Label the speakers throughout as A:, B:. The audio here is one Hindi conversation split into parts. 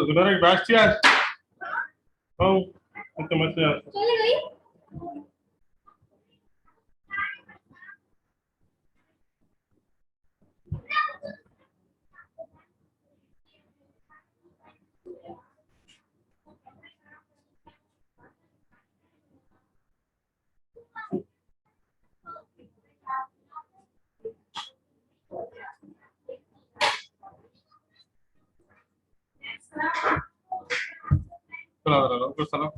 A: उधर एक बैच थी आज। ओ तो मत चले गई। चलो चलो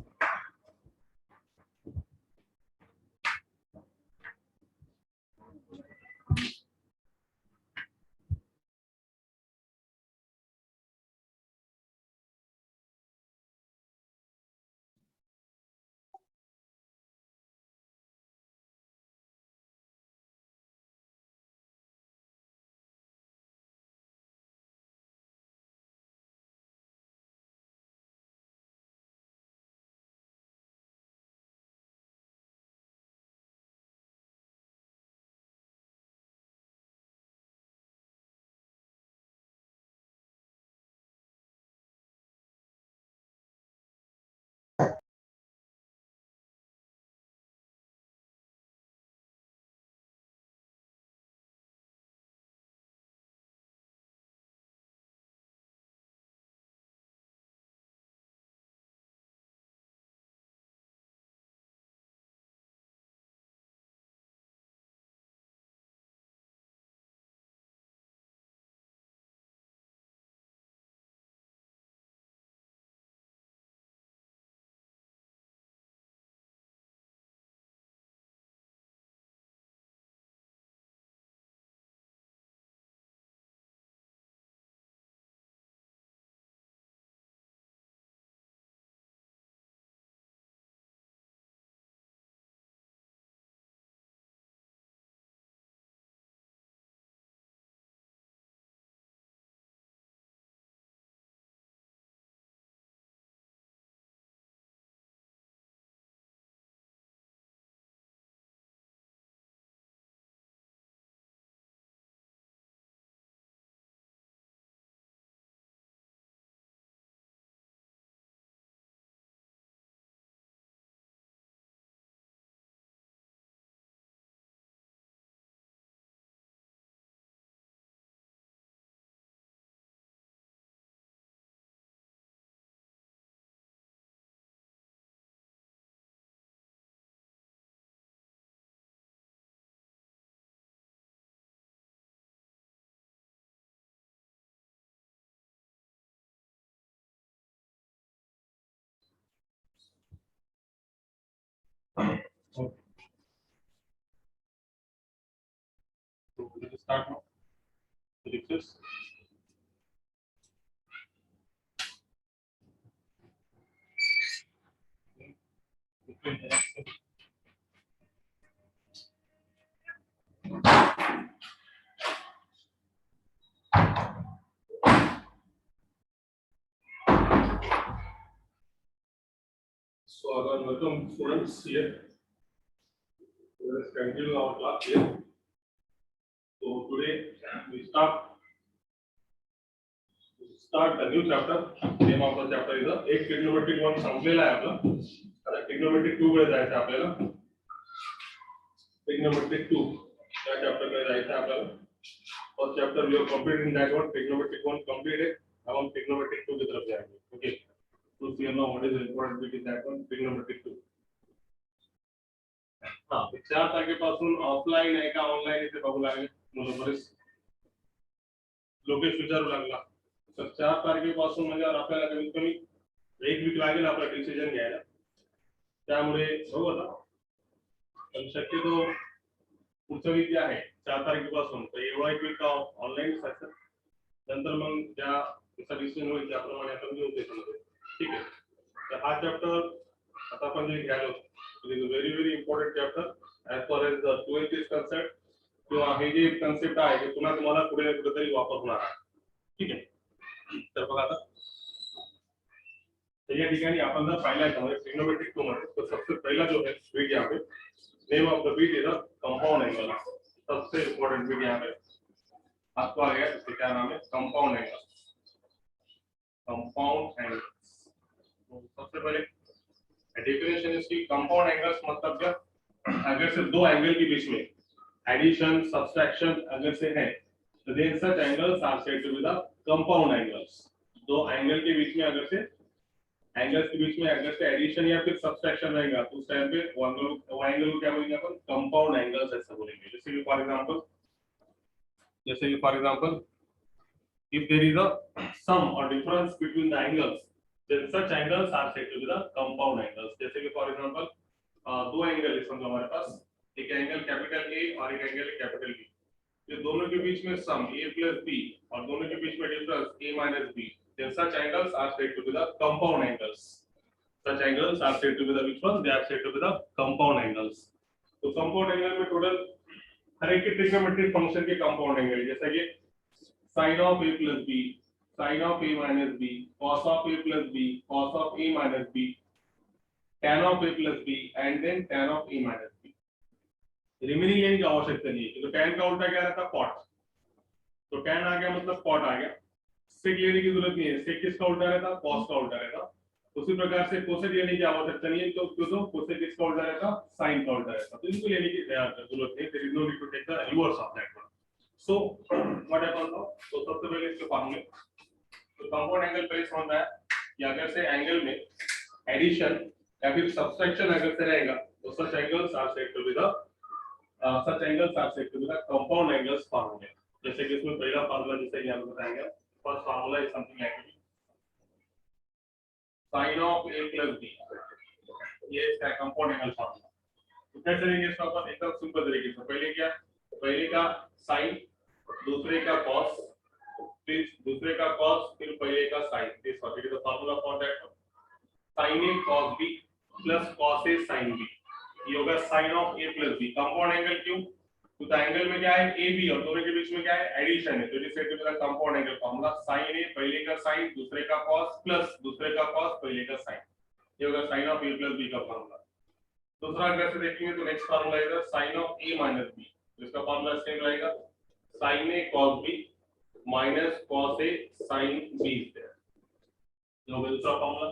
A: start now. Ellipsis. So again, welcome students here. Let us continue our class here. So today we start the new chapter. Name of the chapter is एक trigonometric one संपलेला आहे आपला. आता trigonometric 2 कडे जायचं आपल्याला. Trigonometric 2 या chapter कडे जायचं आपल्याला. First chapter we have completed in that one. Trigonometric 1 completed. अब हम trigonometric 2 की तरफ जाएंगे. Okay. So see now what is the important bit in that one? Trigonometric 2. हाँ 4 तारखेपासून ऑफलाइन आहे का ऑनलाइन इथे बघू लागले मुलं बरेच लोकेश विचारू लागला. तर 4 तारखेपासून म्हणजे आपल्याला कमीत कमी एक वीक लागेल आपला डिसिजन घ्यायला. त्यामुळे बघू आता पण शक्यतो पुढचं वीक जे आहे 4 तारखेपासून तर एवढा एक वीक ऑनलाईन असेल. नंतर मग ज्या डिसिजन होईल त्याप्रमाणे आपण घेऊ त्याच्यामध्ये. ठीक आहे. तर हा चॅप्टर आता आपण जे घ्यायला it is a very important chapter as far as the 12th is concerned. किंवा हे जे कन्सेप्ट आहे ते पुन्हा तुम्हाला पुढे कुठेतरी वापर होणार आहे. ठीक आहे. तर बघा आता तो या ठिकाणी आपण जर पाहिलं तर ट्रिग्नोमेट्रिक टू मध्ये तो सबसे पहला जो है बीट यहाँ पे name of the beat is the compound angle. सबसे इंपॉर्टेंट बीट यहाँ पे आपको आ गया, इसका क्या नाम है, कंपाउंड एंगल. कंपाउंड एंगल सबसे पहले डेफिनेशन इसकी कंपाउंड एंगल्स मतलब क्या, अगर से दो एंगल के बीच में एडिशन सब्सट्रैक्शन अगर से है तो then such angles are said to be the compound angles. दो एंगल के बीच में अगर से एंगल्स के बीच में अगर से एडिशन या फिर सब्सट्रैक्शन रहेगा तो उस टाइम पे वो एंगल को क्या बोलेंगे अपन, कंपाउंड एंगल्स ऐसा बोलेंगे. जैसे कि for example if there is a sum or difference between the angles then such angles are said to be the compound angles. जैसे कि फॉर एग्जांपल दो एंगल है समझो हमारे पास, एक एंगल कैपिटल ए और एक एंगल कैपिटल बी. ये दोनों के बीच में सम a plus b और दोनों के बीच में difference a minus b, then such angles are said to be the compound angles. Such angles are said to be the which one? They are said to be the compound angles. तो compound angle में टोटल हर एक के ट्रिग्नोमेट्रिक फंक्शन के compound angle, जैसा कि sin of a plus b, sin of a minus b, cos of a plus b, cos of a minus b, tan of a plus b, and then tan of a minus b. Remaining लेने की आवश्यकता नहीं है, तो tan का उल्टा क्या रहता है, cot. तो tan आ गया मतलब cot आ गया. sec लेने की जरूरत नहीं है, sec किसका उल्टा रहता है, cos का उल्टा रहता. उसी प्रकार से cosec लेने की आवश्यकता नहीं है, तो क्यों cosec किसका उल्टा रहता, sin का उल्टा रहता. तो इनको लेने की जरूरत नहीं है. there is no need to take the reverse of that one. So what happens now? तो सबसे पहले इसके फॉर्मूले, तो कंपाउंड एंगल पहले समझना है कि अगर से एंगल में एडिशन या फिर सब्सट्रैक्शन अगर से रहेगा तो such angles are said to be the compound angles फॉर्मूले. जैसे कि इसमें पहला फॉर्मूला जिसे यहां बताएंगे, first formula is something like sin of a plus b. ये इसका कंपाउंड एंगल फॉर्मूला. तो कैसे लेंगे इसका अपन, एकदम सिंपल तरीके से. पहले क्या, पहले का sin, दूसरे का cos, फिर दूसरे का cos, फिर पहले का sin. This what is the formula for that. sin a cos b plus cos a sin b. ये होगा sin of a plus b. Compound angle क्यों, तो एंगल में क्या है a b और दोनों के बीच में क्या है, एडिशन है. तो it is said to be the compound angle formula. sin a पहले का sin, दूसरे का cos प्लस दूसरे का cos, पहले का sin. ये होगा sin of a plus b का फार्मूला. दूसरा अगर से देखेंगे तो नेक्स्ट फार्मूला है sin of a minus b. इसका फार्मूला सेम रहेगा, sin a cos b minus cos a sin b. जो दूसरा फार्मूला,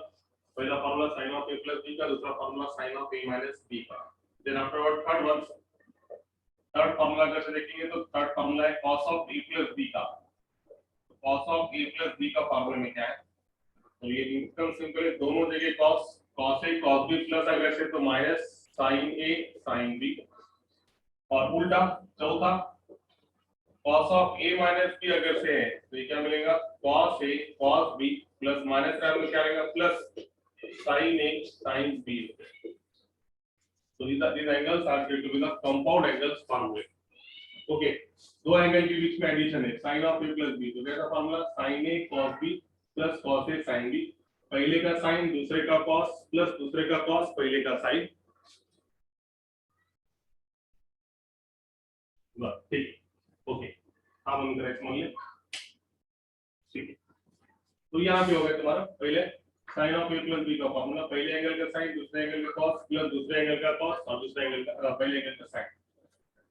A: पहला formula sin of a plus b का, दूसरा formula sin of a minus b का. Then afterward third one, third formula अगर से देखेंगे तो थर्ड फार्मूला है cos of a plus b का. cos of a plus b का फार्मूला में क्या है, तो ये एकदम सिंपल है, दोनों जगह cos a cos b plus अगर से तो minus sin a sin b, और उल्टा चौथा cos of a minus b अगर से है तो ये क्या मिलेगा, cos a cos b plus minus का में क्या रहेगा, plus sin a sin b. So these angles are said to be the compound angles formula. Okay, दो एंगल के बीच में एडिशन है, sin of a plus b. तो कैसा formula, sin a cos b plus cos a sin b. पहले का sin, दूसरे का cos प्लस दूसरे का cos, पहले का sin. बस ठीक है. ओके, अब हम इधर समझ लें. ठीक है, तो यहाँ पे हो गया तुम्हारा पहले sin of a plus b का फार्मूला, पहले एंगल का sin, दूसरे एंगल का cos प्लस दूसरे एंगल का cos और दूसरे एंगल का पहले एंगल का sin.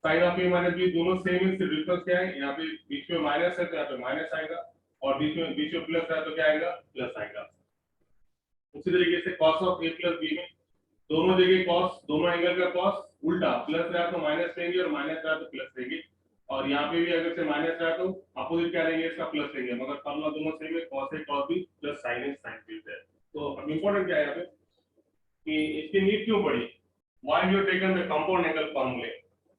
A: sin of a minus b दोनों सेम है, सिर्फ डिफरेंस क्या है, यहाँ पे बीच में माइनस है तो यहाँ पे माइनस आएगा, और बीच में प्लस है तो क्या आएगा, प्लस आएगा. उसी तरीके से cos of a plus b में दोनों जगह cos, दोनों एंगल का cos उल्टा, प्लस रहा तो माइनस लेंगे और माइनस रहा तो प्लस लेंगे, और यहाँ पे भी अगर से माइनस रहा तो अपोजिट क्या लेंगे, इसका प्लस लेंगे. मगर फार्मूला दोनों सेम है, cos a cos b plus sin a sin b है. तो अब इंपॉर्टेंट क्या है यहाँ पे कि इसकी नीड क्यों पड़ी, why you taken the compound angle फार्मूले,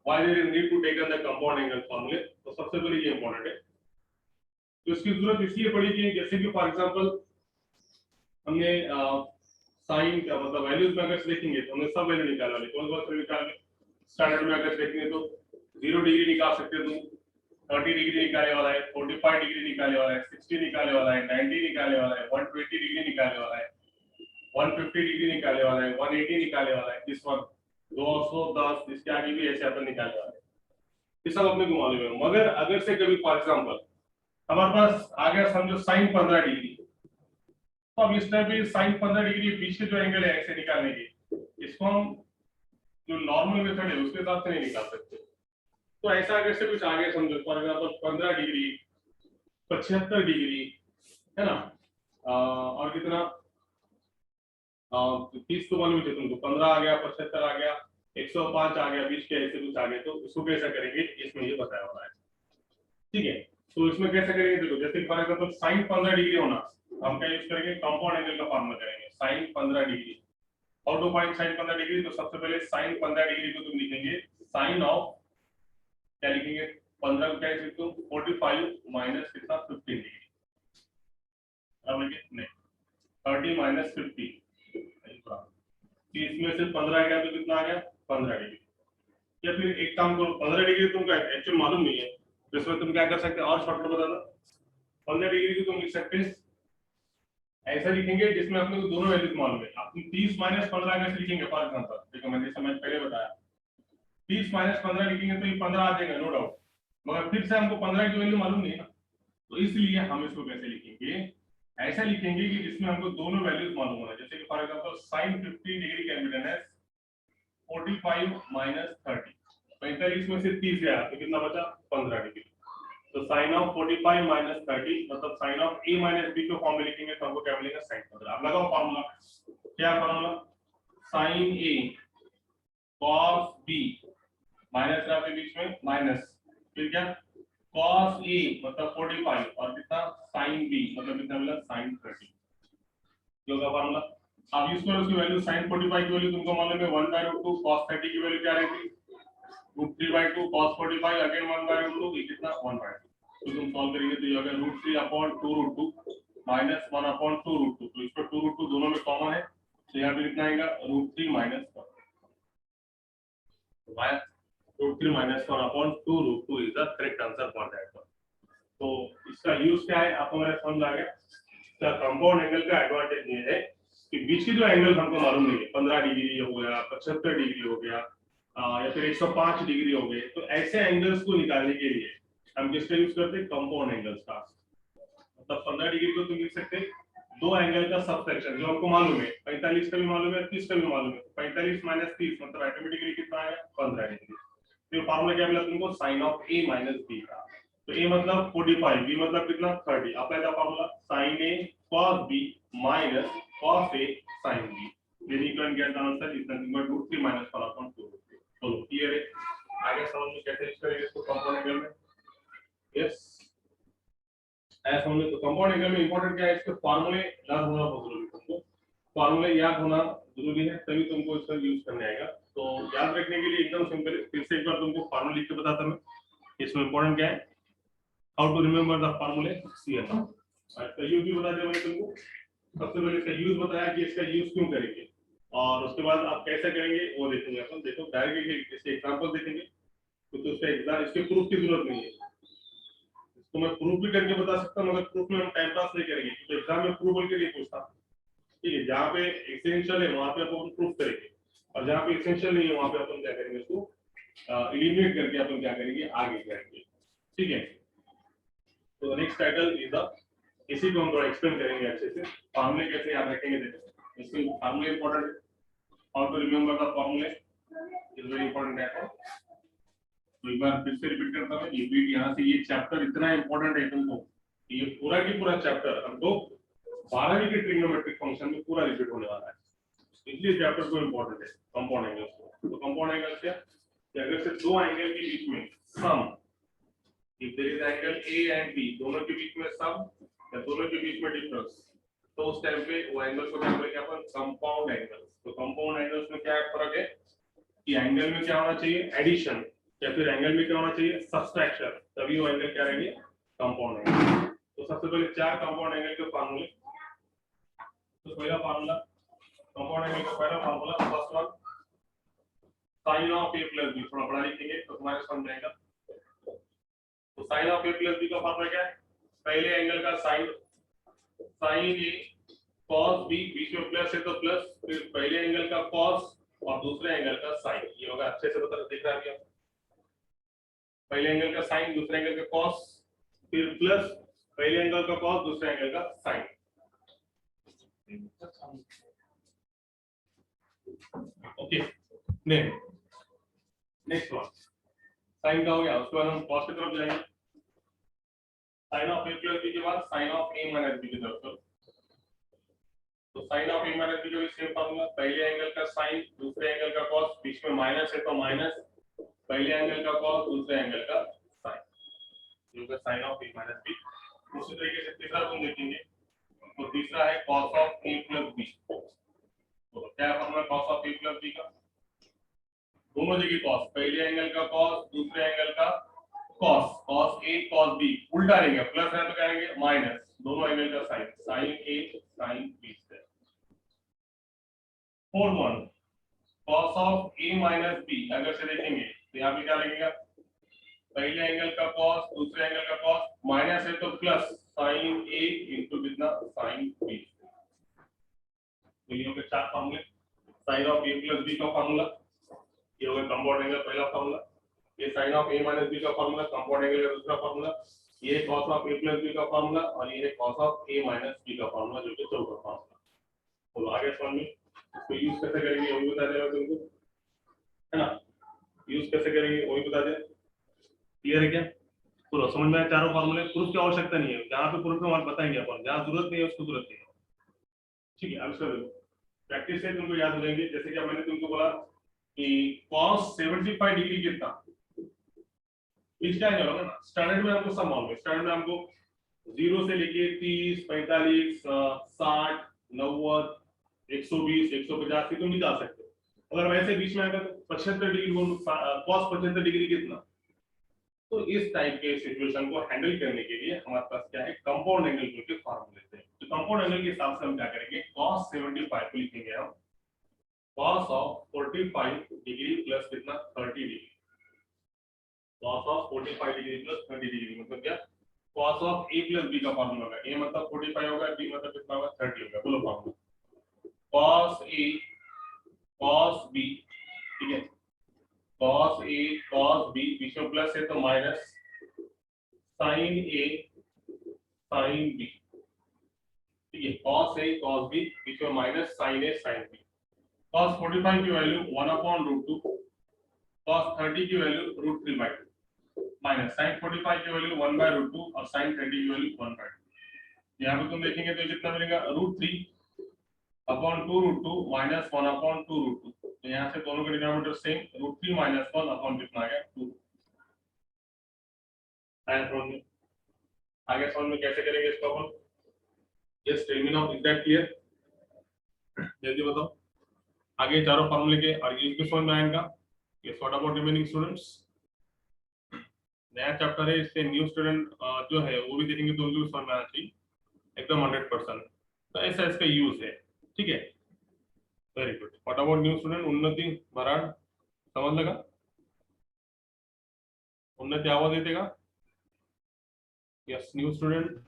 A: why there is need to taken the compound angle फार्मूले. तो सबसे पहले ये इंपॉर्टेंट है. तो इसकी जरूरत इसलिए पड़ी कि जैसे कि फॉर एग्जांपल हमने साइन का मतलब वैल्यूज में अगर देखेंगे तो हमने सब वैल्यू निकाल वाले, कौन कौन से निकालेंगे. स्टैंडर्ड में अगर देखेंगे तो 0 डिग्री निकाल सकते हो, 30 डिग्री निकालने वाला है, 45 डिग्री निकालने वाला है, 60 निकालने वाला है, 90 निकालने वाला है, 120 डिग्री निकालने वाला है, 150 डिग्री निकालने वाला है, 180 निकालने वाला है. दिस वन 210, इसके आगे भी ऐसे अपन निकालने वाला है. ये सब अपने को मालूम है। मगर अगर से कभी फॉर एग्जाम्पल हमारे पास आ गया समझो साइन 15 डिग्री, तो अब इस टाइप पे साइन 15 डिग्री बीच के जो एंगल है ऐसे निकालने की, इसको हम जो नॉर्मल मेथड है उसके हिसाब से नहीं निकाल सकते। तो ऐसा अगर से कुछ आ गया समझो फॉर एग्जाम्पल 15 डिग्री, 75 डिग्री, है ना, और कितना 30 तो मालूम है तुमको, 15 आ गया, 75 आ गया, 105 आ गया, 20 के ऐसे कुछ आ गए, तो इसको कैसा करेंगे इसमें ये बताया हुआ है। ठीक है, तो इसमें कैसे करेंगे देखो, जैसे फॉर एग्जाम्पल साइन 15 डिग्री होना, हम क्या यूज करेंगे, कंपाउंड एंगल का फॉर्मूला करेंगे sine 15 degree. How to find sine 15 degree, तो सबसे पहले साइन 15 डिग्री को तुम लिखेंगे साइन ऑफ, क्या लिखेंगे, 15 को क्या लिखते हो 45 माइनस कितना 15 डिग्री, अब लिखे नहीं 30 माइनस 50, इसमें से 15 गया तो कितना आ गया 15 डिग्री। या फिर एक काम करो, 15 डिग्री तुमको एक्चुअल मालूम नहीं है, तो इसमें तुम क्या कर सकते हैं, और शॉर्टकट बता दो, 15 डिग्री को तुम लिख सकते हैं ऐसा लिखेंगे जिसमें अपने को दोनों वैल्यूज मालूम है। आप 30 माइनस 15 कैसे लिखेंगे, फॉर एग्जांपल देखो मैंने जैसे मैं पहले बताया 30 माइनस 15 लिखेंगे तो ये 15 आ जाएगा नो डाउट, मगर फिर से हमको 15 की वैल्यू मालूम नहीं है ना, तो इसलिए हम इसको कैसे लिखेंगे, ऐसा लिखेंगे कि जिसमें हमको दोनों वैल्यूज मालूम होना, जैसे कि for example sin 15 degree can be done as 45 minus 30, 45 में से 30 गया तो कितना बचा 15 डिग्री, तो sin ऑफ 45 माइनस 30 मतलब sin of a minus b को फॉर्म में लिखेंगे तो हमको क्या मिलेगा sin 15। अब लगाओ फार्मूला, क्या formula, sin a cos b minus का के बीच में माइनस, फिर क्या cos a मतलब 45 और कितना sin b मतलब कितना मिला sin 30, जो का फार्मूला। अब यूज करो उसकी वैल्यू, sin 45 की वैल्यू तुमको मालूम है 1/√2, cos 30 की वैल्यू क्या रहती √3/2, cos 45 अगेन 1/√2, ये कितना 1/2, तो तुम सॉल्व करेंगे तो ये होगा √3/2√2 माइनस 1/2√2, तो इसको 2√2 दोनों में कॉमन है, तो यहाँ पे कितना आएगा √3 minus 1, √3 minus 1/2√2 is the correct answer for that one. तो इसका यूज क्या है आपको मेरा समझ आ गया। इसका कंपाउंड एंगल का एडवांटेज ये है कि बीच के जो एंगल हमको मालूम नहीं है, 15 डिग्री हो गया, 75 डिग्री हो गया, या फिर 105 डिग्री हो गए, तो ऐसे एंगल्स को निकालने के लिए हम किसका यूज करते हैं, कंपाउंड एंगल्स का। मतलब 15 डिग्री को तुम लिख सकते हैं दो एंगल का सबट्रैक्शन, जो हमको मालूम है 45 का भी मालूम है, 30 का भी मालूम है, 45 माइनस 30 मतलब ऑटोमेटिकली कितना आया 15 डिग्री। तो फार्मूला क्या मिला तुमको, sine of a minus b का, तो a मतलब 45, b मतलब कितना 30, apply the formula sin a cos b minus cos a sin b, then you can get the answer is nothing but √3 minus 1/2। चलो क्लियर है, आगे समझ में कैसे यूज करेंगे इसको कंपाउंड एंगल में। यस, ऐसा समझे तो कंपाउंड एंगल में इंपॉर्टेंट क्या है, इसके फार्मूले याद होना बहुत जरूरी है, तुमको फार्मूले याद होना जरूरी है तभी तुमको इसका यूज करने आएगा। तो याद रखने के लिए एकदम सिंपल है, फिर से एक बार तुमको फार्मूला लिख के बताता मैं, इसमें इंपॉर्टेंट क्या है, हाउ टू रिमेंबर द फार्मूले, इसका यूज भी बता दिया मैंने तुमको, सबसे पहले इसका यूज बताया कि इसका यूज क्यों करेंगे, और उसके बाद आप कैसे करेंगे वो देखेंगे अपन। देखो डायरेक्टली इसके एग्जांपल देखेंगे, तो उसका एग्जाम इसके प्रूफ की जरूरत नहीं है, इसको मैं प्रूफ भी करके बता सकता हूं, मगर प्रूफ में हम टाइम पास नहीं करेंगे क्योंकि एग्जाम में प्रूफ के लिए पूछता, ठीक है, जहाँ पे एसेंशियल है वहां पे अपन प्रूफ करेंगे, और जहाँ पे एसेंशियल नहीं है वहां पे अपन क्या करेंगे, उसको एलिमिनेट करके अपन क्या करेंगे आगे जाएंगे, ठीक है। तो नेक्स्ट टाइटल इज द, इसी को हम थोड़ा एक्सप्लेन करेंगे अच्छे से, फार्मूले कैसे याद रखेंगे, देखो इसके फार्मूले इंपॉर्टेंट है, हाउ टू रिमेंबर द फार्मूले इज वेरी इंपॉर्टेंट है। तो एक बार फिर से रिपीट करता हूँ, ये बीट यहाँ से, ये चैप्टर इतना इंपॉर्टेंट है तुमको, ये पूरा की पूरा चैप्टर हमको 12वीं के ट्रिग्नोमेट्रिक फंक्शन में पूरा रिपीट होने वाला है, इसलिए चैप्टर को इंपॉर्टेंट है कंपाउंड एंगल्स को। तो कंपाउंड एंगल्स क्या, अगर से दो एंगल के बीच में sum, if there is angle A and B, दोनों के बीच में सम या दोनों के बीच में डिफरेंस, तो उस टाइम पे वो एंगल को क्या बोलेंगे अपन, कंपाउंड एंगल्स। तो कंपाउंड एंगल्स में क्या फर्क है कि एंगल में क्या होना चाहिए एडिशन, या फिर एंगल में क्या होना चाहिए सब्सट्रैक्शन, तभी वो एंगल क्या रहेंगे कंपाउंड एंगल। तो सबसे पहले चार कंपाउंड एंगल के फार्मूले। तो पहला फार्मूला कंपाउंड एंगल का, पहला formula first one sin of a plus b, थोड़ा बड़ा लिखेंगे तो तुम्हारे समझ में आएगा। तो sin of a plus b का फार्मूला क्या है, पहले एंगल का sin sin a cos b, बीच में प्लस है तो प्लस, फिर पहले एंगल का cos और दूसरे एंगल का sin, ये होगा, अच्छे से बता दिख रहा है क्या, पहले एंगल का साइन, दूसरे एंगल का कॉस, फिर प्लस पहले एंगल का कॉस, दूसरे एंगल का sine. Okay, next one sine का हो गया, उसके बाद हम कॉस की तरफ जाएंगे। Sine of A plus B के बाद sine of A minus B की तरफ चलो। तो sine of A minus B का भी सेम फॉर्मूला, पहले एंगल का साइन, दूसरे एंगल का कॉस, बीच में माइनस है तो माइनस, पहले एंगल का कॉस, दूसरे एंगल का साइन, जो का sine of A minus B. उसी तरीके से तीसरा तुम देखेंगे, तो तीसरा है cos of a plus b। तो क्या formula cos of a plus b का, दोनों जगह cos, पहले एंगल का cos, दूसरे एंगल का cos, cos a cos b, उल्टा रहेगा, प्लस है तो कहेंगे माइनस, दोनों एंगल का sine, sin a sin b से। Fourth one cos of a minus b, अगर से देखेंगे तो यहाँ पे क्या लगेगा, पहले एंगल का cos, दूसरे एंगल का cos, माइनस है तो प्लस sin a इनटू कितना sin b। तो ये हो गए चार फॉर्मूले, sin of a plus b का फॉर्मूला, ये हो गया कंपाउंड एंगल पहला फॉर्मूला, ये sin of a minus b का फॉर्मूला कंपाउंड एंगल का दूसरा फॉर्मूला, ये cos of a plus b का फॉर्मूला, और ये है cos of a minus b का फॉर्मूला, जो कि चौथा फॉर्मूला। तो आगे समझ में इसको यूज कैसे करेंगे वो भी बता देगा तुमको, है ना, यूज कैसे करेंगे वो भी बता दे। क्लियर है क्या, तो समझ में आया चारों फॉर्मूले। प्रूफ की आवश्यकता नहीं है, जहां पे प्रूफ है वहां बताएंगे अपन, जहां जरूरत नहीं है उसको जरूरत नहीं है। ठीक है, अब इसको देखो प्रैक्टिस से तुमको याद हो जाएंगे। जैसे कि मैंने तुमको बोला कि cos 75 डिग्री कितना, इसका क्या होगा ना, स्टैंडर्ड में हमको सब मालूम है, स्टैंडर्ड में हमको 0 से लेके 30, 45, 60, 90, 120, 150 की तुम निकाल सकते हो। अगर वैसे बीच में अगर 75 डिग्री हो, cos 75 डिग्री कितना, तो इस टाइप के सिचुएशन को हैंडल करने के लिए हमारे पास क्या है, कंपाउंड एंगल के फॉर्मूले हैं। तो कंपाउंड एंगल के हिसाब से हम क्या करेंगे, cos 75 को लिखेंगे हम cos ऑफ 45 डिग्री प्लस कितना 30 degree, cos of 45 degree plus 30 degree मतलब क्या, cos of a plus b का फॉर्मूला होगा, a मतलब 45 होगा, b मतलब कितना होगा 30 होगा। बोलो formula cos a cos b, ठीक है, cos a cos b, बीच में प्लस है तो minus, sin a sin b, ठीक है, cos a cos b, बीच में minus sin a sin b। cos 45 की वैल्यू 1/√2, cos 30 की वैल्यू √3/2, माइनस sin 45 की वैल्यू 1/√2 और sin 30 की वैल्यू 1/2। यहाँ पे तुम देखेंगे तो कितना मिलेगा, √3/2√2 माइनस 1/2√2। तो यहाँ से दोनों के डिनोमिनेटर सेम, √3 माइनस 1 अपॉन कितना आ गया 2। आगे समझ में कैसे करेंगे इसको अपन, yes tell me now, is that clear, जल्दी बताओ। आगे चारों फॉर्मूले के और यूज भी समझ में आएगा। Yes what about remaining students, नया चैप्टर है, इससे न्यू स्टूडेंट जो है वो भी देखेंगे तो उनको भी समझ में आना चाहिए एकदम 100%। तो ऐसा इसका यूज है, ठीक है, very good. What about new student, उन्नति बराड़, समझ लगा, उन्नति आवाज देगा, यस न्यू स्टूडेंट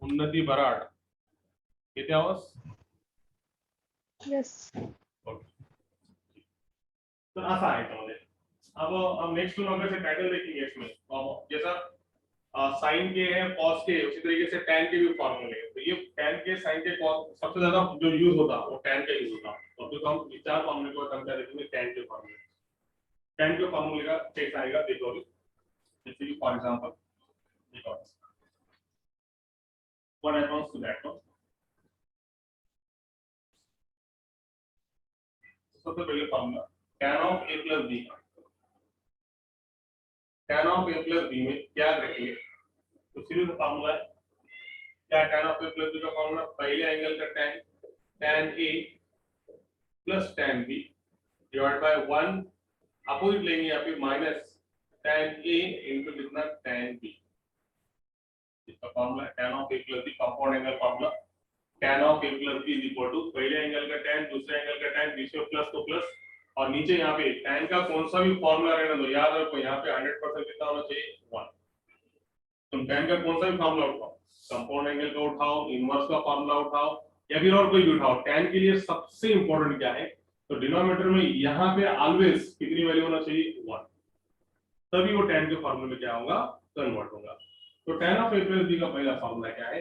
A: उन्नति बराड़ येते आवाज,
B: यस
A: तर असा आहे त्यामध्ये। अब नेक्स्ट नंबर से टाइटल देखेंगे इसमें, जैसा साइन के हैं कॉस के, उसी तरीके से टैन के भी फॉर्मूले हैं। तो ये टैन के साइन के कॉस सबसे ज्यादा जो यूज होता है वो टैन का यूज होता है। तो फिर हम चार फॉर्मूले को हम क्या देखेंगे, टैन के फॉर्मूले। टैन के फॉर्मूले का कैसे आएगा देखो अभी, जैसे कि फॉर एग्जांपल देखो what happens to that one. सबसे पहले formula tan of a plus b, tan of a plus b में क्या रखेंगे, तो सीरीज फॉर्मूला है क्या, tan of a plus b का फॉर्मूला पहले एंगल का tan, tan a plus tan b divide by 1, opposite लेंगे यहाँ पे माइनस tan a इनटू कितना tan b। इसका formula tan of a plus b, compound angle formula tan of a plus b is equal to पहले एंगल का tan, दूसरे एंगल का tan, बीच में प्लस तो प्लस, और नीचे यहाँ पे tan का कौन सा भी फॉर्मूला रहना दो, याद रखो यहाँ पे 100% कितना होना चाहिए 1। तुम tan का कौन सा भी फॉर्मूला उठाओ, कंपाउंड एंगल का उठाओ, इनवर्स का फॉर्मूला उठाओ, या फिर और कोई भी उठाओ, tan के लिए सबसे इंपॉर्टेंट क्या है, तो डिनोमिनेटर में यहाँ पे ऑलवेज कितनी वैल्यू होना चाहिए 1। तभी वो tan के फॉर्मूले में क्या होगा, कन्वर्ट होगा। तो tan of a plus b का पहला फॉर्मूला क्या है,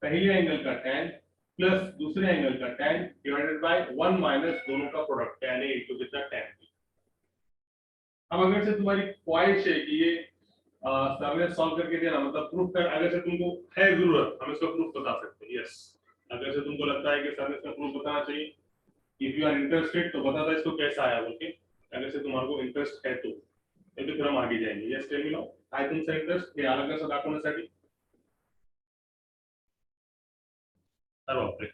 A: पहले एंगल का tan प्लस दूसरे एंगल का tan डिवाइडेड बाय 1 माइनस दोनों का प्रोडक्ट tan a इनटू कितना tan b। अब अगर से तुम्हारी ख्वाहिश है कि ये सर ने सॉल्व करके दिया ना, मतलब प्रूफ कर, अगर से तुमको है जरूरत हम इसका प्रूफ बता सकते हैं। यस, अगर से तुमको लगता है कि सर ने इसका प्रूफ बताना चाहिए, इफ यू आर इंटरेस्टेड तो बता दो इसको कैसा आया बोल के, अगर से तुम्हारे को इंटरेस्ट है तो फिर हम आगे जाएंगे। यस टेल मी नाउ, आय तुमचा इंटरेस्ट हे अलग कसं दाखवण्यासाठी? अरे बापरे,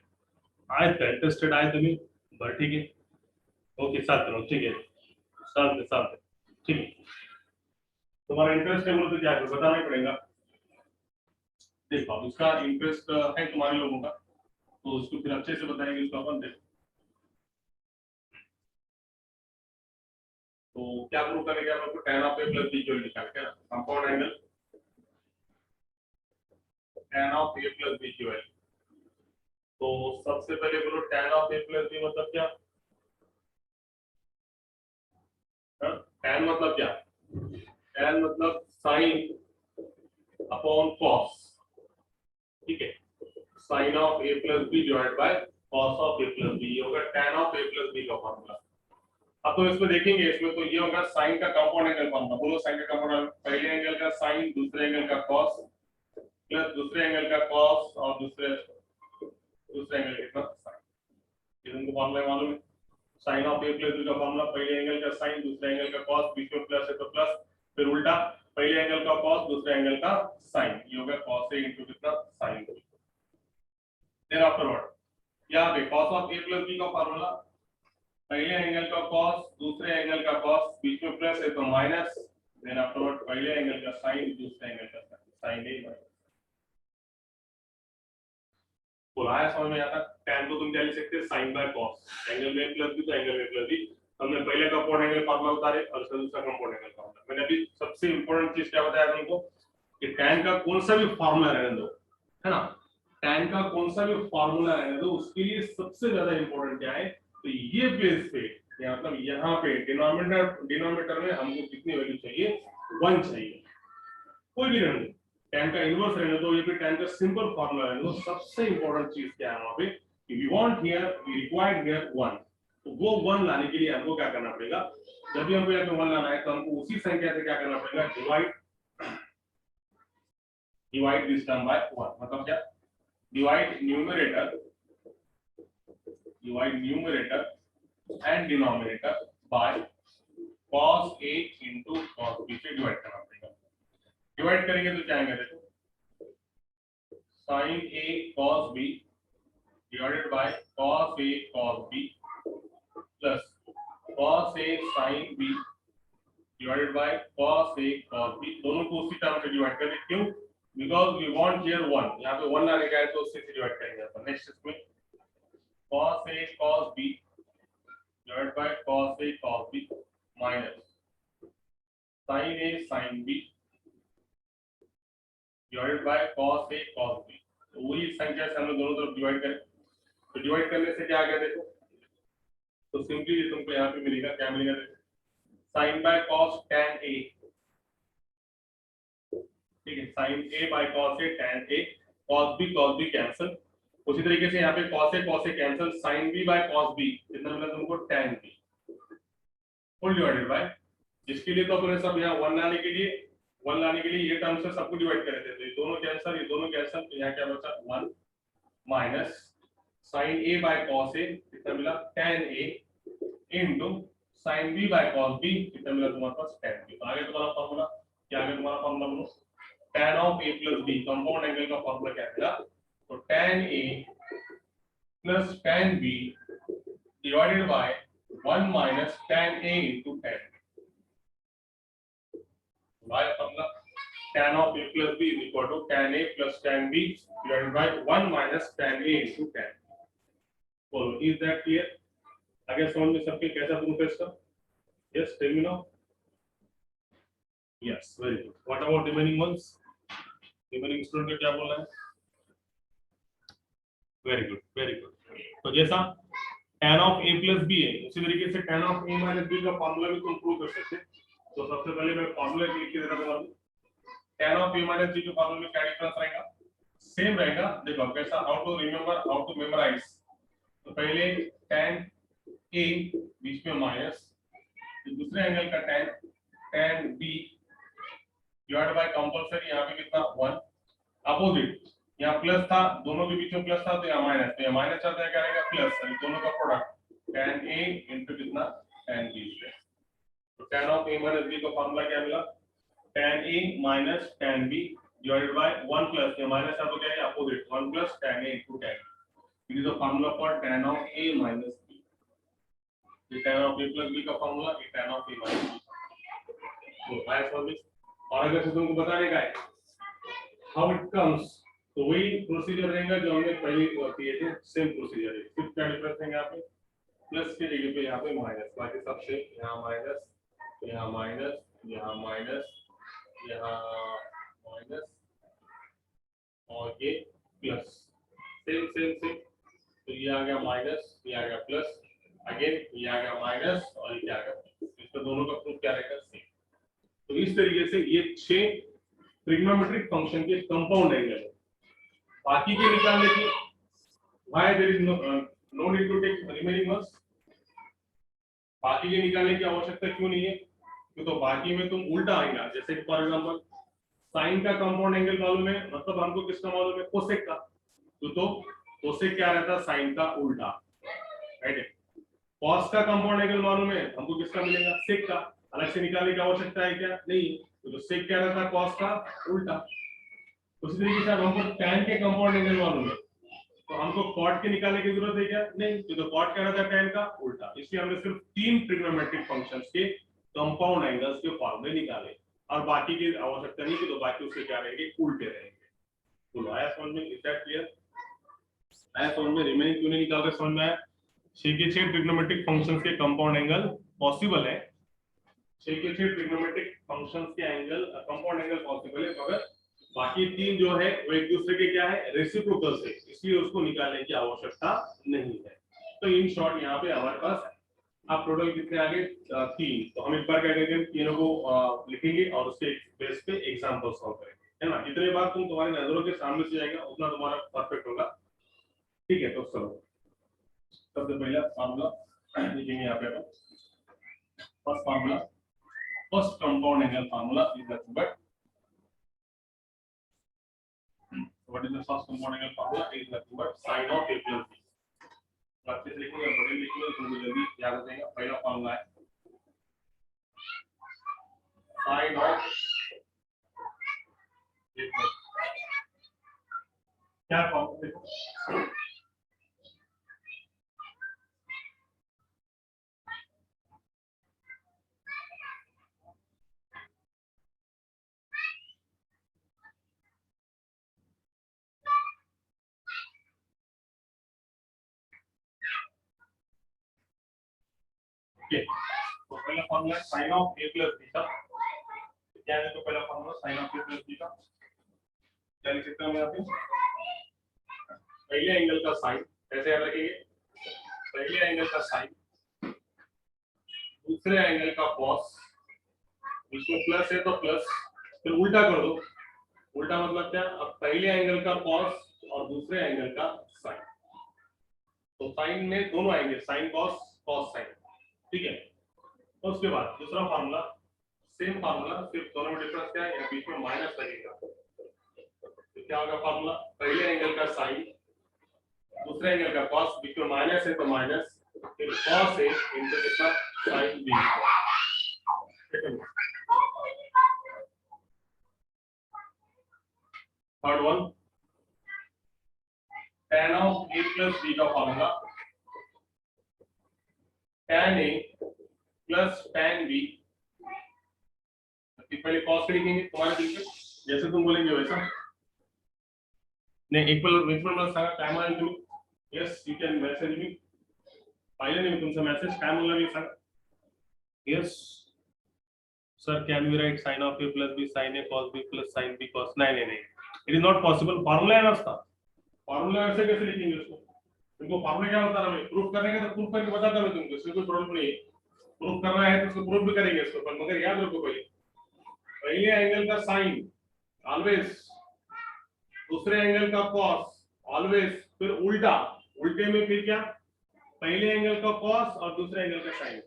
A: आहेत का इंटरेस्टेड आहे तुम्ही? बरं ठीक आहे, ओके चालतं, ठीक है, चालते ठीक है। तुम्हारा इंटरेस्ट है बोलो तो क्या है बताना ही पड़ेगा। देखो अब उसका इंटरेस्ट है तुम्हारे लोगों का, तो उसको फिर अच्छे से बताएंगे उसको अपन। देखो तो क्या प्रूव करेंगे हम आपको, tan of a plus b क्यों निकाल के ना, compound angle tan of a plus b की वैल्यू। तो सबसे पहले बोलो tan of a plus b मतलब क्या, tan मतलब क्या, tan मतलब sin अपॉन cos, ठीक है, sin of a plus b divide bye cos of a plus b, ये होगा tan of a plus b का फॉर्मूला। अब तो इसमें देखेंगे, इसमें तो ये होगा साइन का कंपाउंड एंगल फॉर्मूला। बोलो साइन का कंपाउंड, पहले एंगल का साइन दूसरे एंगल का कॉस प्लस दूसरे एंगल का कॉस और दूसरे एंगल का साइन, ये तुमको फॉर्मूला मालूम है। Sine of a plus b का फॉर्मूला पहले एंगल का साइन दूसरे एंगल का कॉस, बीच में प्लस है तो प्लस, फिर उल्टा पहले एंगल का कॉस दूसरे एंगल का साइन, ये होगा cos a इनटू कितना sin b। देन आफ्टरवर्ड यहां पे cos of a plus b का फॉर्मूला पहले एंगल का cos दूसरे एंगल का cos, बीच में प्लस है तो माइनस, देन आफ्टरवर्ड पहले एंगल का sin दूसरे एंगल का sin a माइनस। बोला समझ में आता, tan को तुम क्या लिख सकते हैं sin बाय cos, एंगल में प्लस b तो एंगल में प्लस b। हमने पहले कंपाउंड एंगल फॉर्मूला उतारे और फिर दूसरा कंपाउंड एंगल फॉर्मूला। मैंने अभी सबसे इंपॉर्टेंट चीज क्या बताया तुमको कि tan का कौन सा भी फॉर्मूला रहने दो, है ना, tan का कौन सा भी फॉर्मूला रहने दो, उसके लिए सबसे ज्यादा इंपॉर्टेंट क्या है, तो ये प्लेस पे या मतलब यहाँ पे डिनोमिनेटर में हमको कितनी वैल्यू चाहिए, 1 चाहिए, कोई भी रहने दो, tan का इनवर्स रहने दो, ये भी tan का सिंपल फार्मूला रहने दो। सबसे इंपॉर्टेंट चीज क्या है वहां पे, we want here, we required here 1, तो वो 1 लाने के लिए हमको क्या करना पड़ेगा, जब भी हमको यहाँ पे 1 लाना है तो हमको उसी संख्या से क्या करना पड़ेगा, डिवाइड दिस टर्म बाय 1। मतलब क्या, divide numerator and denominator by cos a into cos b से डिवाइड करना पड़ेगा। डिवाइड करेंगे तो क्या आएगा, देखो sin a cos b divided by cos a cos b plus cos a sin b divided by cos a cos b, दोनों को उसी टर्म से डिवाइड करेंगे। क्यों, बिकॉज वी वांट हियर 1, यहाँ पे 1 लाने का है तो उससे डिवाइड करेंगे अपन। नेक्स्ट इसमें cos a cos b divided by cos a cos b minus sin a sin b divided by cos a cos b। तो वही संख्या से हम लोग दोनों तरफ डिवाइड करें, तो डिवाइड करने से क्या आ गया देखो, तो सिंपली तुमको यहाँ पे मिलेगा, क्या मिलेगा देखो, sin by cos tan a, ठीक है, sin a by cos a tan a, cos b cancel, उसी तरीके से यहाँ पे cos a cancel, sin b by cos b कितना मिला तुमको, tan b full divided by, इसके लिए तो अपने सब यहाँ 1 लाने के लिए ये टर्म से सबको डिवाइड कर देते, तो ये दोनों कैंसिल, तो यहाँ क्या बचा 1 minus sin a by cos a कितना मिला tan a into sin b by cos b कितना मिला तुम्हारे पास tan b। तो आगे तुम्हारा फार्मूला क्या, आगे तुम्हारा फार्मूला बोलो, tan of a plus b, compound angle का फार्मूला क्या मिला, तो tan a plus tan b divided by 1 minus tan a into tan b। Bye formula tan of a plus b is equal to tan a plus tan b divided by 1 minus tan a into tan b। बोलो, is that clear? आगे समझ में सबके कैसा प्रूफ है इसका? Yes, tell me now. Yes, very good. What about remaining ones? Remaining student का क्या बोलना है? Very good, very good. तो जैसा tan of a plus b है, उसी तरीके से tan of a minus b का फॉर्मूला भी तुम प्रूव कर सकते हैं। तो सबसे पहले मैं फॉर्मूला लिख के देता हूं। tan of a minus b के फॉर्मूले में क्या डिफरेंस रहेगा? सेम रहेगा। देखो कैसा, how to remember, how to memorise. तो पहले tan a बीच में माइनस, दूसरे एंगल का tan b divide bye compulsory यहाँ पे कितना 1, अपोजिट यहाँ प्लस था, दोनों के बीच में प्लस था तो यहाँ माइनस, तो यहाँ माइनस आता है क्या रहेगा प्लस, दोनों का प्रोडक्ट tan a into कितना tan b। तो tan of a minus b का फार्मूला क्या मिला? tan a minus tan b divided by 1 plus, ये माइनस था तो क्या है opposite 1 plus tan a into tan b। This is the formula for tan of a minus b। ये tan of a plus b का फार्मूला, ये tan of a minus b। तो आया समझ? और अगर से तुमको बताने का है हाउ इट कम्स, तो वही प्रोसीजर रहेगा जो हमने पहले किए थे, सेम प्रोसीजर है। सिर्फ क्या डिफरेंस है यहाँ पे, प्लस के जगह पे यहाँ पे माइनस, बाकी सब सेम, यहाँ माइनस, यहाँ माइनस, यहाँ माइनस, यहाँ माइनस और ये प्लस, सेम सेम सेम। तो ये आ गया माइनस, ये आ गया प्लस, अगेन ये आ गया माइनस और ये आ गया, इसका दोनों का प्रूफ क्या रहेगा सेम। तो इस तरीके से ये 6 ट्रिग्नोमेट्रिक फंक्शन के कंपाउंड एंगल है। बाकी के निकालने की why there is no need to take remaining ones, बाकी के निकालने की आवश्यकता क्यों नहीं है? क्योंकि तो बाकी में तुम उल्टा आएगा, जैसे फॉर एग्जांपल साइन का कंपाउंड एंगल मालूम है, मतलब हमको किसका मालूम है कोसेक का, तो कोसेक क्या रहता है साइन का उल्टा, राइट है। कॉस का कंपाउंड एंगल मालूम है, हमको किसका मिलेगा सेक का, अलग से निकालने की आवश्यकता है क्या? नहीं। तो सेक क्या रहता है कॉस का उल्टा। उसी तरीके से हमको tan के कंपाउंड एंगल मालूम है, तो हमको कॉट के निकालने की जरूरत है क्या? नहीं। तो कॉट क्या रहता है tan का उल्टा। इसलिए हमने सिर्फ 3 ट्रिग्नोमेट्रिक फंक्शंस के कंपाउंड एंगल्स के फॉर्मूले निकाले और बाकी की आवश्यकता नहीं, तो बाकी उसके क्या रहेंगे उल्टे रहेंगे। तो आया समझ में? Is that clear? आया समझ में? रिमेनिंग क्यों नहीं निकाल रहे समझ में आया? 6 के 6 ट्रिग्नोमेट्रिक फंक्शंस के कंपाउंड एंगल पॉसिबल है, 6 के 6 ट्रिग्नोमेट्रिक फंक्शंस के एंगल कंपाउंड एंगल पॉसिबल है, मगर बाकी 3 जो है वो एक दूसरे के क्या है रेसिप्रोकल है, इसलिए उसको निकालने की आवश्यकता नहीं है। तो इन शॉर्ट यहाँ पे हमारे पास है। अब टोटल कितने आगे 3, तो हम एक बार क्या करेंगे तीनों को लिखेंगे और उसके बेस पे एग्जांपल सॉल्व करेंगे, है ना। जितने बार तुम तुम्हारी नजरों के सामने से जाएगा उतना तुम्हारा परफेक्ट होगा, ठीक है। तो चलो सबसे पहला फार्मूला लिखेंगे यहाँ पे। First formula, first compound angle formula is nothing but, what is the first compound angle formula? Is nothing but sin of a plus b। अच्छे से लिखोगे, बड़े लिखोगे तो जल्दी याद हो जाएगा। पहला फार्मूला है sin of a plus, क्या फॉर्मूला देखो, ओके। तो पहला formula sin of a plus b का क्या है? तो पहला formula sin of a plus b का क्या लिख सकते हैं यहाँ पे? पहले एंगल का साइन कैसे याद रखेंगे? पहले एंगल का साइन, दूसरे एंगल का कॉस, इसमें प्लस है तो प्लस, फिर उल्टा कर दो। उल्टा मतलब क्या? अब पहले एंगल का कॉस और दूसरे एंगल का साइन, तो साइन में दोनों आएंगे, साइन कॉस कॉस साइन, ठीक है। और उसके बाद दूसरा फार्मूला, सेम फार्मूला, सिर्फ दोनों में डिफरेंस क्या है? यहाँ बीच में माइनस लगेगा, तो क्या होगा फार्मूला? पहले एंगल का साइन, दूसरे एंगल का कॉस, बीच में माइनस है तो माइनस, फिर कॉस है इनटू कितना sine B. Third one, tan of a plus b का formula, tan a plus tan b, पहले कॉस लिखेंगे तुम्हारे दिल पे, जैसे तुम बोलेंगे वैसा। नहीं, इक्वल विचमन सांगा काय म्हणाल तुम्ही? Yes you can message me, पाहिलं नाही मी तुमचा मेसेज, काय म्हणला मी सांगा? Yes sir, can we write sin of a plus b sin a cos b plus sin b cos? नहीं, it is not possible. Formula है ना उसका, फार्मूला ऐसे कैसे लिखेंगे उसको? तुमको फार्मूला क्या होता है, हमें प्रूफ करने का तो प्रूफ करके बताता मैं तुमको, इसमें कोई प्रॉब्लम नहीं है। प्रूफ करना है तो उसको प्रूफ भी करेंगे इसको, पर मगर याद रखो पहले एंगल का साइन ऑलवेज, दूसरे एंगल का कॉस ऑलवेज, फिर उल्टा, उल्टे में फिर क्या, पहले एंगल का कॉस और दूसरे एंगल का साइन।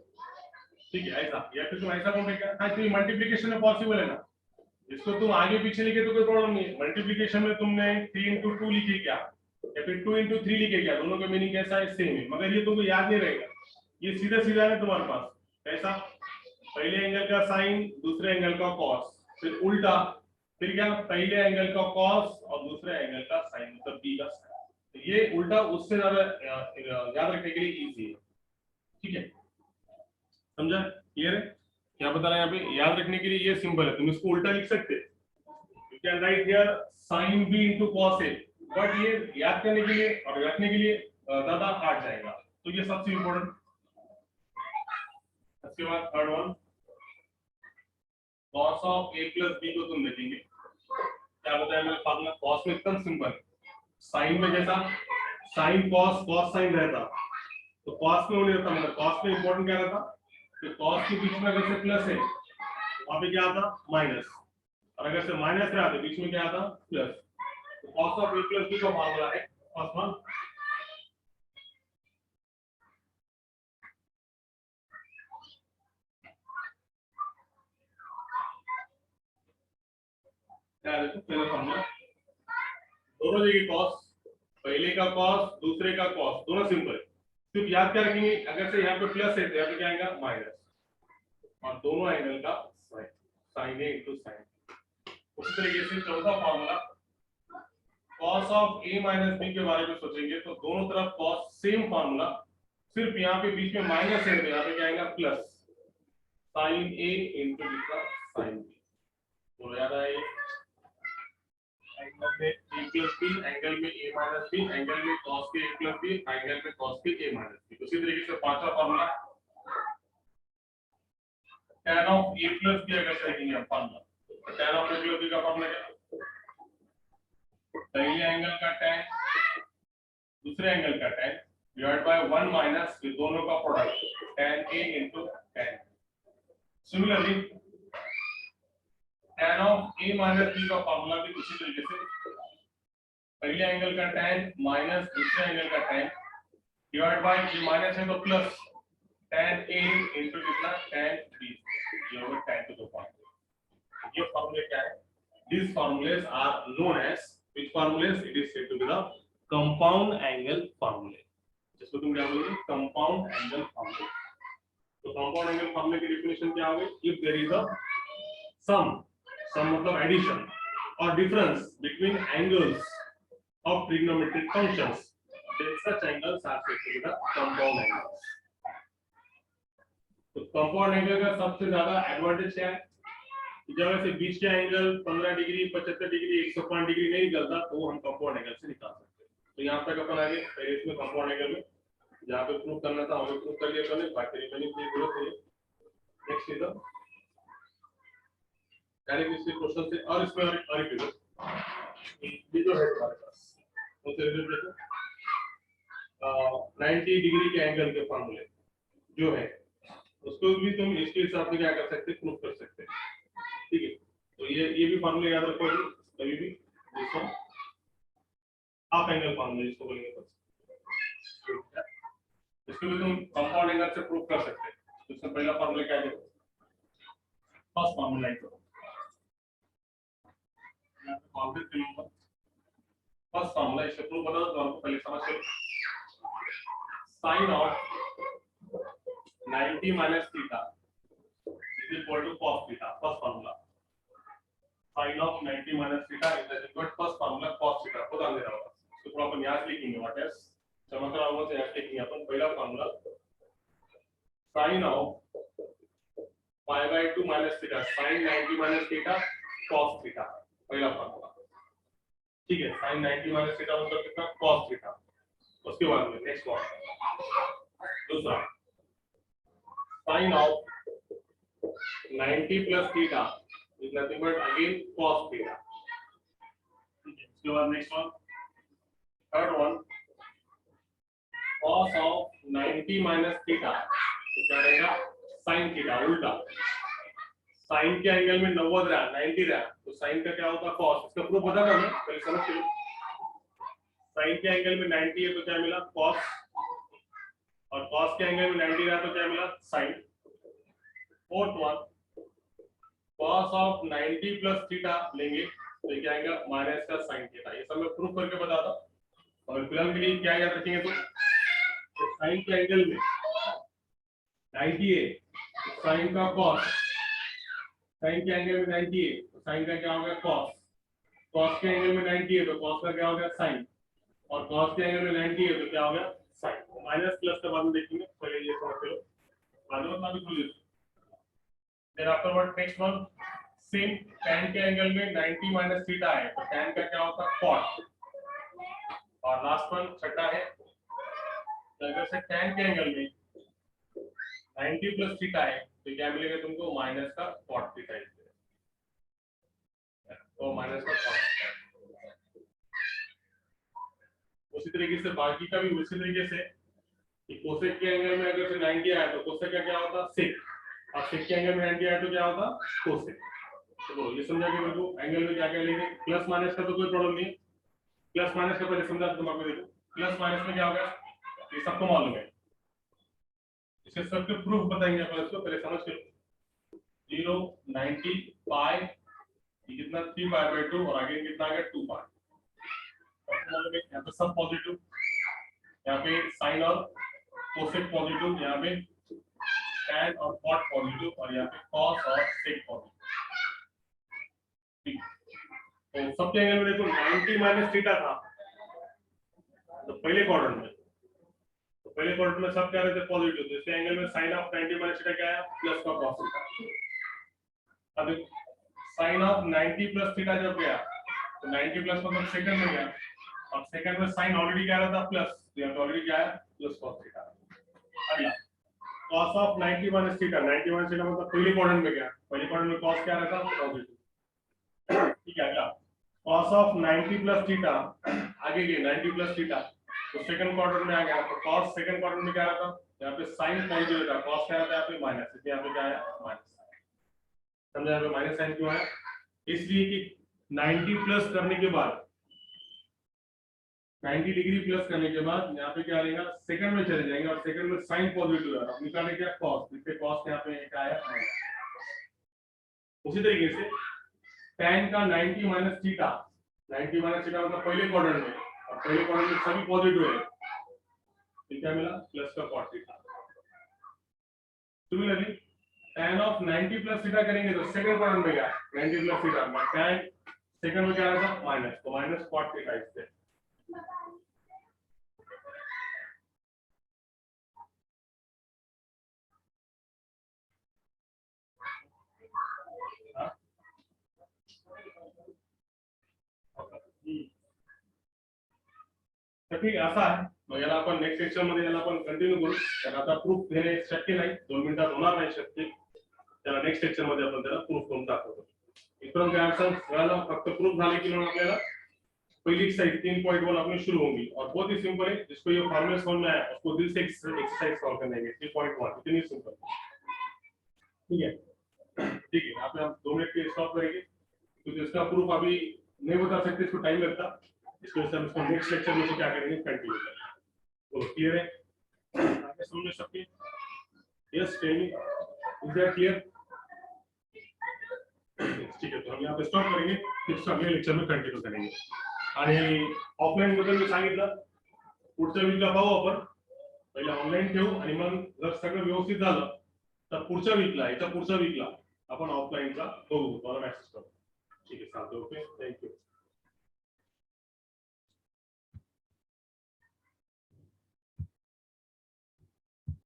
A: ठीक है, ऐसा, या फिर तुम ऐसा बोलोगे क्या, हाँ तो मल्टीप्लिकेशन में पॉसिबल है ना, इसको तुम आगे पीछे लिखे तो कोई प्रॉब्लम नहीं है। मल्टीप्लिकेशन में तुमने 3 into 2 लिखे क्या, या फिर 2 into 3 लिखे क्या, दोनों का मीनिंग कैसा है, सेम है, मगर ये तुमको याद नहीं रहेगा, ये सीधा सीधा है तुम्हारे पास। कैसा, पहले एंगल का साइन, दूसरे एंगल का कॉस, फिर उल्टा, फिर क्या, पहले एंगल का कॉस और दूसरे एंगल का साइन, मतलब बी का साइन। तो ये उल्टा उससे ज्यादा याद रखने के लिए इजी है। ठीक है, समझा, क्लियर है? क्या बता रहे हैं यहाँ पे, याद रखने के लिए ये सिंपल है, तुम इसको उल्टा लिख सकते, you can write here sin b into cos a, but ये याद करने के लिए और रखने के लिए ज्यादा हार्ड जाएगा, तो ये सबसे इंपॉर्टेंट। उसके बाद third one, cos of a plus b को तुम लिखेंगे, क्या बताया मैंने फार्मूला, cos में एकदम सिंपल, sin में जैसा sin cos cos sin रहता, तो cos में होने रहता, मतलब cos में इंपॉर्टेंट क्या रहता, तो cos के बीच में अगर से प्लस है वहां पे क्या आता, माइनस, और अगर से माइनस रहा तो बीच में क्या आता, प्लस। तो cos of a plus b का फार्मूला है फर्स्ट वन, क्या है, देखो पहला फार्मूला, दोनों जगह cos, पहले का cos दूसरे का cos, दोनों सिंपल है, सिर्फ याद क्या रखेंगे, अगर से यहाँ पे प्लस है तो यहाँ पे क्या आएगा, माइनस, और दोनों एंगल का साइन, साइन ए इंटू साइन। उसी तरीके से चौथा formula, cos of a minus b के बारे में सोचेंगे तो दोनों तरफ cos सेम फार्मूला, सिर्फ यहाँ पे बीच में माइनस है तो यहाँ पे क्या आएगा, plus, sin a into sin b। तो याद आए, एंगल में a plus b, एंगल में a minus b, एंगल में cos के a plus b, एंगल में cos के a minus b। उसी तरीके से पांचवा formula, tan of a plus b अगर देखेंगे हम फार्मूला, तो tan of a plus b का फार्मूला क्या, पहले एंगल का tan दूसरे एंगल का tan डिवाइड बाय 1 माइनस ये दोनों का product tan a into tan। Similarly tan of a minus b का फार्मूला भी उसी तरीके से, पहले एंगल का tan माइनस दूसरे एंगल का tan डिवाइड बाय ये माइनस है तो प्लस tan a into कितना, tan b, ये होगा tan to the power। ये फार्मूले क्या है, these formulas are known as, which formulas, it is said to be the compound angle formula, जिसको तुम क्या बोलोगे, compound angle formula। तो compound angle formula की definition क्या होगी, if there is a sum मतलब addition or difference between angles of trigonometric functions, then such angles are said to be the compound angles। तो compound angle का सबसे ज्यादा एडवांटेज क्या है, जब ऐसे बीच के एंगल 15 डिग्री 75 डिग्री 105 डिग्री नहीं निकलता तो हम कंपाउंड एंगल से निकाल सकते हैं। तो यहाँ तक अपन आगे पहले इसमें कंपाउंड एंगल में जहाँ पे प्रूफ करना था हमने प्रूफ कर लिया, तो नहीं बाकी रिमेनिंग की जरूरत है। नेक्स्ट इधर डायरेक्ट इस क्वेश्चन से और इसमें और एक ये जो है हमारे पास वो से रिलेटेड 90 डिग्री के एंगल के फार्मूले जो है उसको भी तुम इसके हिसाब से क्या कर सकते हैं, प्रूफ कर सकते हैं। ठीक है, तो ये भी फार्मूला याद रखो कभी भी, जिसको हाफ एंगल फार्मूला जिसको बोलेंगे, बस इसको भी तुम कंपाउंड एंगल से प्रूव कर सकते हैं। तो इसका पहला फार्मूला क्या है, फर्स्ट फार्मूला है, फर्स्ट फार्मूला इससे प्रूव बता दो, तो आपको पहले समझ लो, sine of 90 minus theta is equal to cos theta, first formula, sin of 90 minus theta is equal to first formula cos theta को ध्यान देना होगा। तो थोड़ा अपन यहाँ लिखेंगे, व्हाट इज चमत्कार होगा तो यहाँ लिखेंगे अपन पहला formula sin of pi by 2 minus theta, sin 90 minus theta cos theta, पहला फार्मूला। ठीक है, sin 90 minus theta मतलब कितना, cos theta। उसके बाद में नेक्स्ट वन, दूसरा sin of 90 plus theta is nothing but again cos theta। ठीक है, उसके बाद next one, third one, cos of 90 minus theta तो क्या रहेगा, साइन थीटा उल्टा, साइन के एंगल में 90 रहा 90 रहा तो साइन का क्या होता कॉस, इसका प्रूफ बता था मैं पहले समझ लो। साइन के एंगल में 90 है तो क्या मिला कॉस, और कॉस के एंगल में 90 रहा तो क्या मिला sine. Fourth one cos of 90 plus theta लेंगे तो क्या आएगा माइनस का साइन थीटा, ये सब मैं प्रूफ करके बताता हूं। और फिलहाल के लिए क्या याद रखेंगे तो साइन के एंगल में 90 है तो साइन का कॉस, साइन के एंगल में 90 है तो साइन का क्या होगा कॉस, कॉस के एंगल में 90 है तो कॉस का क्या होगा साइन, और कॉस के एंगल में 90 है तो क्या होगा साइन। माइनस प्लस के बाद में देखेंगे, पहले ये समझ लो बाद में ना भी भूल जाओ। Then after what next one sin tan के एंगल में 90 माइनस थीटा है तो tan का क्या होता है cot, और लास्ट वन छठा है तो अगर से tan के एंगल में 90 प्लस थीटा है तो क्या मिलेगा तुमको माइनस का cot थीटा, तो माइनस का cot थीटा। उसी तरीके से बाकी का भी उसी तरीके से कि कोसेक के एंगल में अगर से 90 आया तो कोसेक का क्या होता सेक, और सेक के एंगल में 90 आया तो क्या होता कोसेक। तो ये समझा कि बिल्कुल एंगल में क्या क्या लेंगे, प्लस माइनस का तो कोई प्रॉब्लम नहीं, प्लस माइनस का पहले समझा तुम आपको देखो प्लस माइनस में क्या होगा ये सबको मालूम है, इसके सबके प्रूफ बताएंगे अपन इसको पहले समझ के। 0 90 पाई कितना 3 पाई बाय 2 और आगे कितना आ गया 2 पाई, मालूम है यहाँ पे सब पॉजिटिव, यहाँ पे साइन और कोसेक पॉजिटिव, यहाँ पे tan और cot पॉजिटिव, और यहाँ पे cos और sec पॉजिटिव। तो सबके एंगल में देखो 90 माइनस थीटा था तो पहले क्वाड्रेंट में, तो पहले क्वाड्रेंट में सब क्या रहते पॉजिटिव, तो इसके एंगल में sin ऑफ 90 माइनस थीटा क्या आया प्लस का cos थीटा। अब sin ऑफ 90 प्लस थीटा जब गया तो 90 प्लस मतलब सेकंड में गया, और सेकंड में sin ऑलरेडी क्या रहता प्लस, तो यहाँ पे ऑलरेडी क्या है प्लस cos थीटा। अगला cos of 90 minus theta, 90 minus theta मतलब पहले क्वाड्रेंट में गया, पहले क्वाड्रेंट में cos क्या रहता पॉजिटिव, ठीक है। अगला cos ऑफ 90 प्लस थीटा आगे गए 90 प्लस थीटा तो सेकंड क्वाड्रेंट में आ गया, तो cos सेकंड क्वाड्रेंट में क्या रहता यहाँ पे sin पॉजिटिव था, cos क्या रहता है यहाँ पे माइनस, इसलिए यहाँ पे क्या आया माइनस, समझा यहाँ पे माइनस साइन क्यों आया, इसलिए कि 90 प्लस करने के बाद 90 डिग्री प्लस करने के बाद यहाँ पे क्या रहेगा सेकंड में चले जाएंगे, और सेकंड में साइन पॉजिटिव है, अब निकालने क्या cos, इससे cos यहाँ पे क्या आया माइनस। उसी तरीके से tan का 90 माइनस थीटा, 90 माइनस थीटा मतलब पहले क्वाड्रेंट में, और पहले क्वाड्रेंट में सभी पॉजिटिव है तो क्या मिला प्लस का cot theta. Similarly tan of 90 plus theta करेंगे तो सेकंड क्वाड्रेंट में क्या 90 प्लस थीटा में tan सेकंड में क्या आएगा माइनस, तो माइनस cot थीटा इससे। ठीक असा आहे, मग याला आपण नेक्स्ट सेक्शन मध्ये याला आपण कंटिन्यू करू, कारण आता प्रूफ देणे शक्य नाही, 2 मिनिटात होणार नाही शक्य, त्याला नेक्स्ट सेक्शन मध्ये आपण त्याला प्रूफ करून दाखवतो। इथपर्यंत काय अडचण झालं, फक्त प्रूफ झाले की मग आपल्याला पहली एक्सरसाइज 3.1 अपनी शुरू होंगी, और बहुत ही सिंपल है, जिसको ये फॉर्मूला समझ में आया उसको दिल से एक्सरसाइज सॉल्व करने के 3.1 इतनी सिंपल, ठीक है। ठीक है, आप 2 मिनट के स्टॉप करेंगे क्योंकि इसका प्रूफ अभी नहीं बता सकते, इसको टाइम लगता, इसको हम इसको नेक्स्ट लेक्चर में क्या करेंगे कंटिन्यू करेंगे। तो क्लियर है आगे समझ सकते, yes tell me is that clear, ठीक है। तो हम यहाँ पे स्टॉप करेंगे, फिर अगले लेक्चर में कंटिन्यू करेंगे। आणि ऑफलाइन बद्दल मी सांगितलं, पुढच्या वीकला पाहू आपण, पहिले ऑनलाइन ठेवू आणि मग जर सगळं व्यवस्थित झालं तर पुढच्या वीकला याच्या पुढच्या वीकला आपण ऑफलाइनचा बघू, तुम्हाला मेसेज करू, ठीक आहे चालतं, ओके थँक्यू।